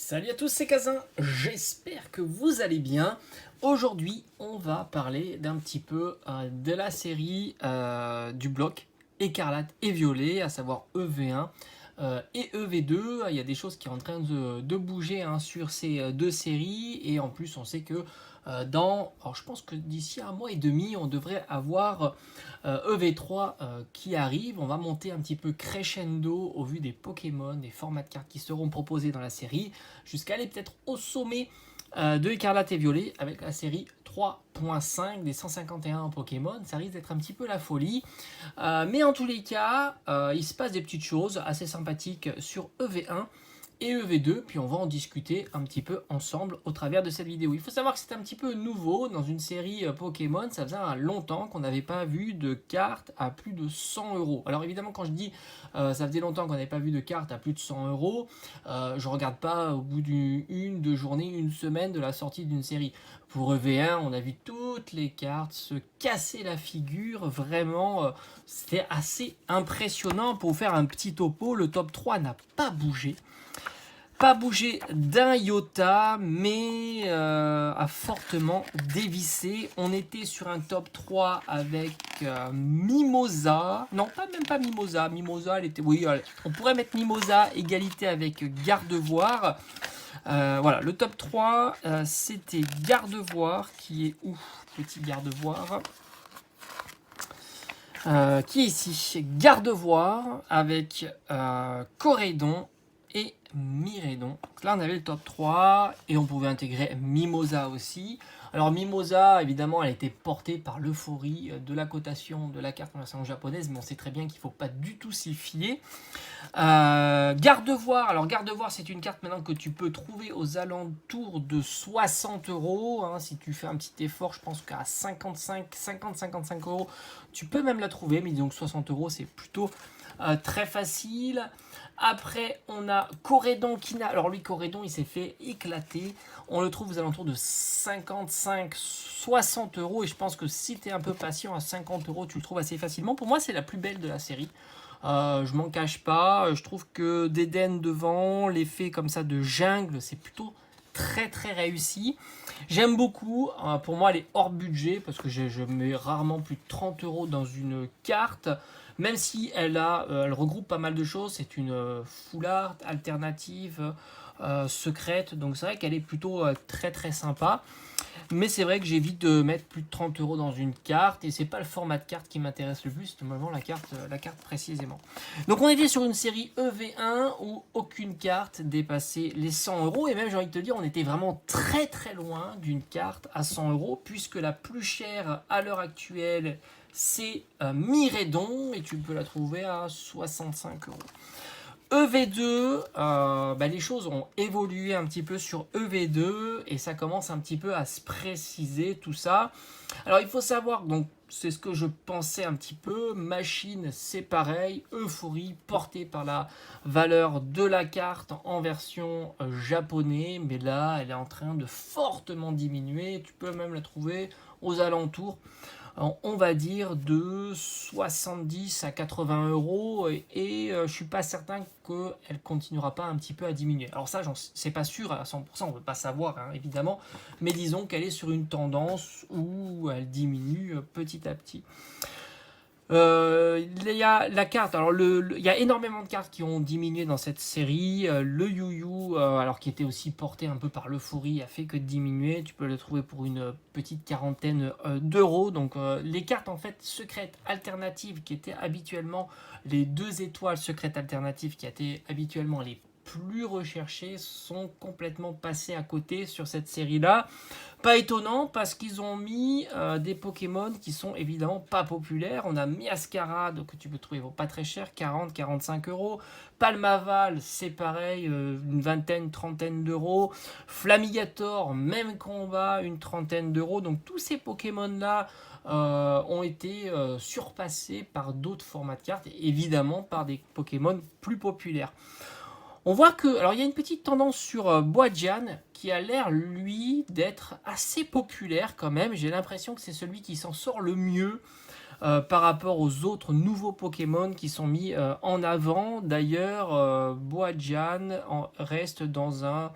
Salut à tous, c'est Kazin, j'espère que vous allez bien. Aujourd'hui, on va parler d'un petit peu de la série du bloc Écarlate et Violet, à savoir EV1 et EV2. Il y a des choses qui sont en train de bouger sur ces deux séries, et en plus on sait que alors je pense que d'ici un mois et demi, on devrait avoir EV3 qui arrive. On va monter un petit peu crescendo au vu des Pokémon, des formats de cartes qui seront proposés dans la série, jusqu'à aller peut-être au sommet de Écarlate et Violet avec la série 3.5 des 151 Pokémon. Ça risque d'être un petit peu la folie. Mais en tous les cas, il se passe des petites choses assez sympathiques sur EV1 et EV2, puis on va en discuter un petit peu ensemble au travers de cette vidéo. Il faut savoir que c'est un petit peu nouveau dans une série Pokémon. Ça faisait longtemps qu'on n'avait pas vu de cartes à plus de 100 euros. Alors évidemment, quand je dis ça faisait longtemps qu'on n'avait pas vu de cartes à plus de 100 euros, je regarde pas au bout d'une, deux journées, une semaine de la sortie d'une série. Pour EV1, on a vu toutes les cartes se casser la figure. Vraiment, c'était assez impressionnant. Pour vous faire un petit topo, le top 3 n'a pas bougé. Pas bougé d'un iota, mais a fortement dévissé. On était sur un top 3 avec Mimosa. Non, même pas Mimosa. Mimosa, elle était. Oui, on pourrait mettre Mimosa égalité avec Gardevoir. Voilà, le top 3, c'était Gardevoir, qui est où, petit Gardevoir qui est ici, Gardevoir, avec Corédon et Mirédon. Donc là, on avait le top 3, et on pouvait intégrer Mimosa aussi. Alors Mimosa, évidemment, elle a été portée par l'euphorie de la cotation de la carte en version japonaise, mais on sait très bien qu'il ne faut pas du tout s'y fier. Gardevoir, alors Gardevoir, c'est une carte maintenant que tu peux trouver aux alentours de 60 euros. Si tu fais un petit effort, je pense qu'à 50-55 euros, tu peux même la trouver, mais disons que 60 euros, c'est plutôt très facile. Après, on a Corédon qui n'a. Alors, lui, Corédon, il s'est fait éclater. On le trouve aux alentours de 55-60 euros. Et je pense que si tu es un peu patient, à 50 euros, tu le trouves assez facilement. Pour moi, c'est la plus belle de la série. Je m'en cache pas. Je trouve que d'Eden devant, l'effet comme ça de jungle, c'est plutôt très très réussi. J'aime beaucoup. Pour moi, elle est hors budget parce que je mets rarement plus de 30 euros dans une carte. Même si elle regroupe pas mal de choses, c'est une full art alternative secrète, donc c'est vrai qu'elle est plutôt très très sympa. Mais c'est vrai que j'évite de mettre plus de 30 euros dans une carte, et c'est pas le format de carte qui m'intéresse le plus, c'est vraiment la carte précisément. Donc on était sur une série EV1 où aucune carte dépassait les 100 euros, et même j'ai envie de te dire, on était vraiment très très loin d'une carte à 100 euros, puisque la plus chère à l'heure actuelle, c'est Mirédon, et tu peux la trouver à 65 euros. EV2, les choses ont évolué un petit peu sur EV2, et ça commence un petit peu à se préciser tout ça. Alors il faut savoir, donc c'est ce que je pensais un petit peu, Machine c'est pareil, euphorie portée par la valeur de la carte en version japonais, mais là elle est en train de fortement diminuer, tu peux même la trouver aux alentours, on va dire de 70 à 80 euros, et je suis pas certain qu'elle continuera pas un petit peu à diminuer. Alors ça, c'est pas sûr à 100%, on ne peut pas savoir évidemment, mais disons qu'elle est sur une tendance où elle diminue petit à petit. Il y a la carte, alors il y a énormément de cartes qui ont diminué dans cette série. Le Yu-Yu, alors qui était aussi porté un peu par l'euphorie, a fait que diminuer. Tu peux le trouver pour une petite quarantaine d'euros. Donc les cartes en fait secrètes alternatives, qui étaient habituellement les 2 étoiles secrètes alternatives, qui étaient habituellement les plus recherchées, sont complètement passées à côté sur cette série-là. Pas étonnant, parce qu'ils ont mis des Pokémon qui sont évidemment pas populaires. On a Miascarade, que tu peux trouver pas très cher, 40-45 euros. Palmaval, c'est pareil, une vingtaine, trentaine d'euros. Flamigator, même combat, une trentaine d'euros. Donc tous ces Pokémon-là ont été surpassés par d'autres formats de cartes, et évidemment par des Pokémon plus populaires. On voit que, alors il y a une petite tendance sur Boadjian qui a l'air, lui, d'être assez populaire quand même. J'ai l'impression que c'est celui qui s'en sort le mieux par rapport aux autres nouveaux Pokémon qui sont mis en avant. D'ailleurs, Boadjan reste dans un...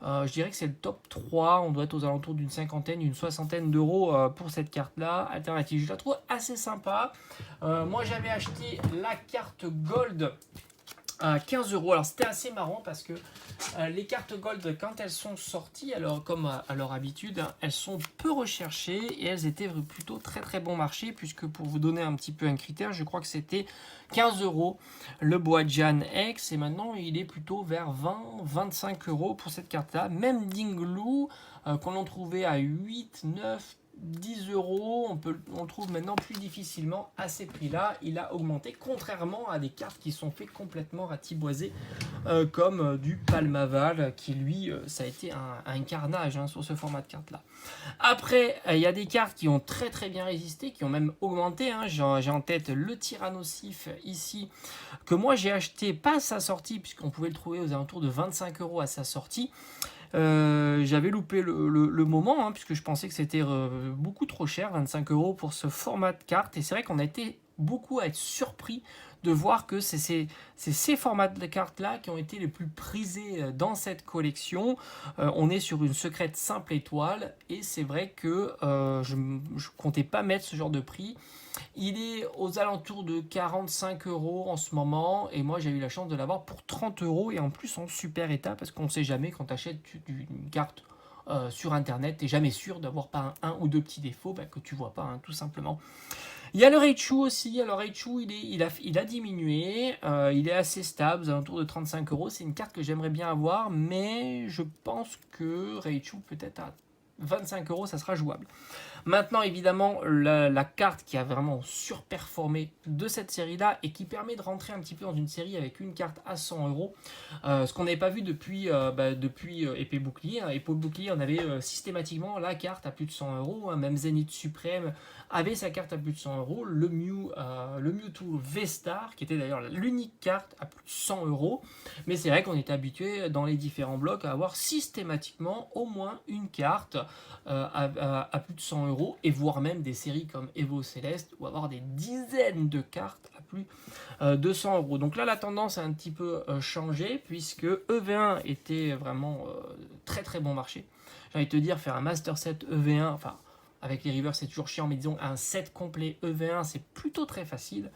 je dirais que c'est le top 3, on doit être aux alentours d'une cinquantaine, une soixantaine d'euros pour cette carte-là, alternative. Je la trouve assez sympa. Moi j'avais acheté la carte Gold à 15 euros. Alors c'était assez marrant parce que les cartes Gold, quand elles sont sorties, alors comme à leur habitude, hein, elles sont peu recherchées et elles étaient plutôt très très bon marché, puisque pour vous donner un petit peu un critère, je crois que c'était 15 euros le Boadjan X, et maintenant il est plutôt vers 20-25 euros pour cette carte-là. Même Dinglu, qu'on en trouvait à 8, 9, 10 euros, on le trouve maintenant plus difficilement à ces prix-là. Il a augmenté, contrairement à des cartes qui sont faites complètement ratiboisées, comme du Palmaval, qui lui, ça a été un carnage hein, sur ce format de carte-là. Après, il y a des cartes qui ont très très bien résisté, qui ont même augmenté. Hein. J'ai en tête le Tyrannosif ici, que moi j'ai acheté pas à sa sortie, puisqu'on pouvait le trouver aux alentours de 25 euros à sa sortie. J'avais loupé le moment, hein, puisque je pensais que c'était beaucoup trop cher, 25 euros pour ce format de carte. Et c'est vrai qu'on a été beaucoup à être surpris de voir que c'est ces formats de cartes-là qui ont été les plus prisés dans cette collection. On est sur une secrète simple étoile, et c'est vrai que je ne comptais pas mettre ce genre de prix. Il est aux alentours de 45 euros en ce moment, et moi j'ai eu la chance de l'avoir pour 30 euros, et en plus en super état, parce qu'on ne sait jamais quand tu achètes une carte sur internet, tu n'es jamais sûr d'avoir pas un ou deux petits défauts que tu vois pas, hein, tout simplement. Il y a le Raichu aussi. Alors Raichu, il a diminué, il est assez stable, aux alentours de 35 euros. C'est une carte que j'aimerais bien avoir, mais je pense que Raichu peut-être à 25 euros, ça sera jouable. Maintenant, évidemment, la carte qui a vraiment surperformé de cette série-là et qui permet de rentrer un petit peu dans une série avec une carte à 100 euros, ce qu'on n'avait pas vu depuis Épée Bouclier. Hein. Épée Bouclier, on avait systématiquement la carte à plus de 100 euros. Hein. Même Zenith Suprême avait sa carte à plus de 100 euros. Le Mewtwo V-Star, qui était d'ailleurs l'unique carte à plus de 100 euros. Mais c'est vrai qu'on est habitué dans les différents blocs à avoir systématiquement au moins une carte à plus de 100 euros, et voire même des séries comme Evo Céleste, ou avoir des dizaines de cartes à plus de 100 euros. Donc là, la tendance a un petit peu changé, puisque EV1 était vraiment très très bon marché. J'ai envie de te dire, faire un Master Set EV1, enfin, avec les Rivers c'est toujours chiant, mais disons un set complet EV1 c'est plutôt très facile,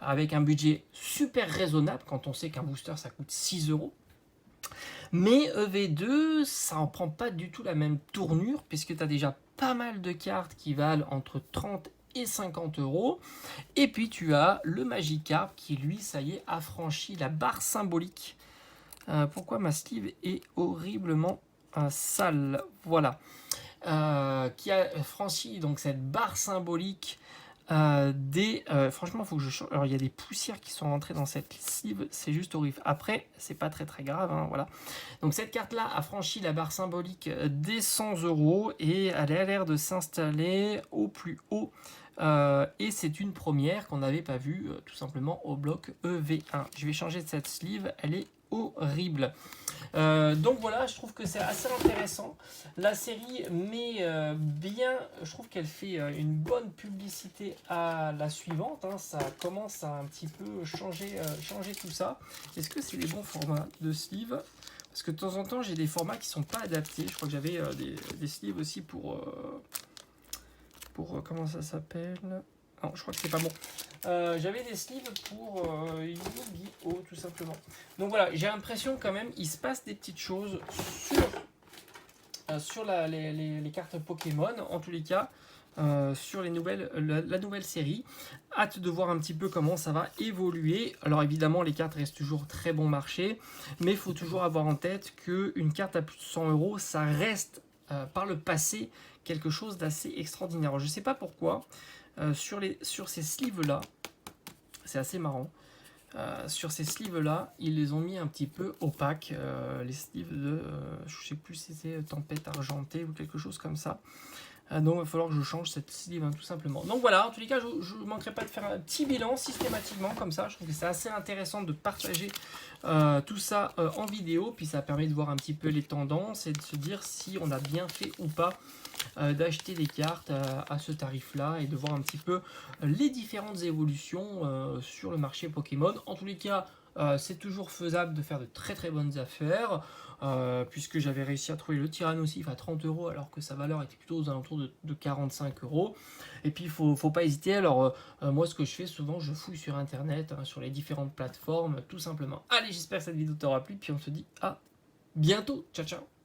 avec un budget super raisonnable quand on sait qu'un booster ça coûte 6 euros. Mais EV2, ça en prend pas du tout la même tournure, puisque tu as déjà pas mal de cartes qui valent entre 30 et 50 euros. Et puis tu as le Magikarp qui, lui, ça y est, a franchi la barre symbolique. Pourquoi ma sleeve est horriblement sale? Voilà. Qui a franchi donc cette barre symbolique franchement, faut que je change. Alors, il y a des poussières qui sont rentrées dans cette sleeve, c'est juste horrible. Après, c'est pas très très grave, hein, voilà. Donc, cette carte-là a franchi la barre symbolique des 100 euros, et elle a l'air de s'installer au plus haut. Et c'est une première qu'on n'avait pas vue tout simplement au bloc EV1. Je vais changer de cette sleeve, elle est horrible. Donc voilà, je trouve que c'est assez intéressant. La série met bien, je trouve qu'elle fait une bonne publicité à la suivante. Hein. Ça commence à un petit peu changer tout ça. Est-ce que c'est les bons formats de sleeve? Parce que de temps en temps, j'ai des formats qui sont pas adaptés. Je crois que j'avais des sleeves aussi pour comment ça s'appelle? Non, je crois que c'est pas bon. J'avais des sleeves pour Yu-Gi-Oh! Tout simplement. Donc voilà, j'ai l'impression quand même il se passe des petites choses sur les cartes Pokémon, en tous les cas, sur la nouvelle série. Hâte de voir un petit peu comment ça va évoluer. Alors évidemment, les cartes restent toujours très bon marché, mais il faut toujours avoir en tête qu'une carte à plus de 100 euros, ça reste par le passé quelque chose d'assez extraordinaire. Alors, je ne sais pas pourquoi. Sur ces sleeves là, c'est assez marrant. Sur ces sleeves là, ils les ont mis un petit peu opaques. Les sleeves de, je sais plus si c'est Tempête Argentée ou quelque chose comme ça. Donc il va falloir que je change cette sleeve tout simplement. Donc voilà, en tous les cas, je ne manquerai pas de faire un petit bilan systématiquement comme ça. Je trouve que c'est assez intéressant de partager tout ça en vidéo. Puis ça permet de voir un petit peu les tendances et de se dire si on a bien fait ou pas d'acheter des cartes à ce tarif-là et de voir un petit peu les différentes évolutions sur le marché Pokémon. En tous les cas, c'est toujours faisable de faire de très très bonnes affaires. Puisque j'avais réussi à trouver le Tyrannosif à 30 € alors que sa valeur était plutôt aux alentours de 45 €. Et puis il faut pas hésiter. Alors moi ce que je fais souvent, je fouille sur internet, sur les différentes plateformes tout simplement. Allez, j'espère que cette vidéo t'aura plu, puis on se dit à bientôt. Ciao ciao.